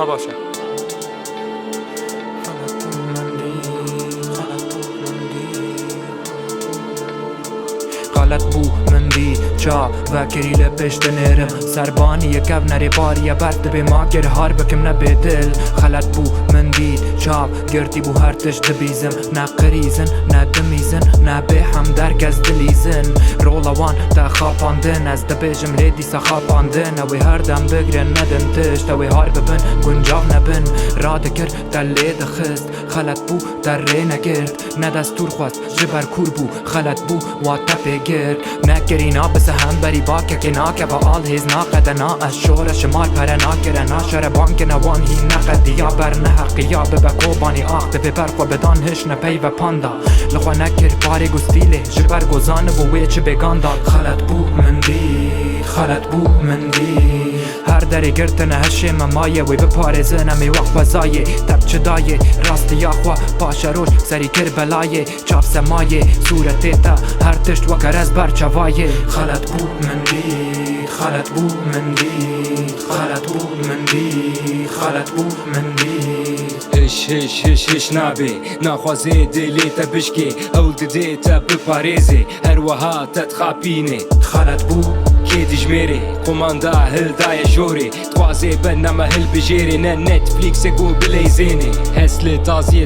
ها باشه. غلط بو مندی چا و کریل پشت نرم سربانی یکو نری باری برد به ما گر هار بکم نبه دل. غلط بو مندی چا گردی بو هر تش دبیزم نه قریزن نه دمیزن نه به هم درک از دلیزن رولوان تا خواباندن از دبیجم لیدی سا خواباندن اوی هر دم بگرن ندن تشت اوی هار ببن گنجاو نبن را دکر در لید خست. غلط بو در ری نگرد نه دستور خواست جبر کور بو. غلط بو و تپه گرد نکرینا بس هم بری باکه که ناکه با آل هیز ناقدنا از شور شمار پر ناکرنا شر بانک نوان هی نقد یا بر نحق یا ببکو بانی آخت به برق و بدان هش نپی و پاندا لخوا نکر پاری گستیله جبر گزان بوی چه بگان داد. غلط بو مندی غلط بو مندی هر دری گرتن هشه ممایه وی بپارزه نمی وقت وزایه تب چه دایه راست یا خوا پاش روش سری کر بلایه چاپ سمایه صورت تا هر تشت وکر از برچوایه. غلط بو مندی غلط بو مندی غلط بو مندی غلط بو مندی هش نابه ناخوازه دلی تا بشکه اول دده تا بپارزه هر وها تتخابینه. غلط بو که دیجمره قمانده هل دای جوره توازه بنامه هل بجیره نه نتفلیکس گو بلیزینه هسل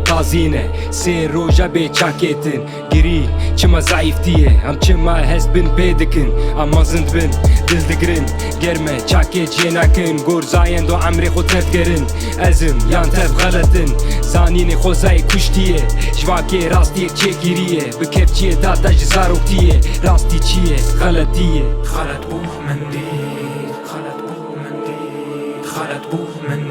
تازینه سه روژه به چاکتن گری چما ضعیفتیه هم چما هست بن پیدکن اما زند بن دل دگرن گرمه چاکت جه نکن گرزاین دو عمری خود نفگرن ازم یان تف غلطن زانین خوزای کشتیه جواکه راستی چه گیریه بکف چیه داتا جزاروکتیه راستی چیه غلطیه. غلط بو مندی غلط بو مندی غلط بو مندی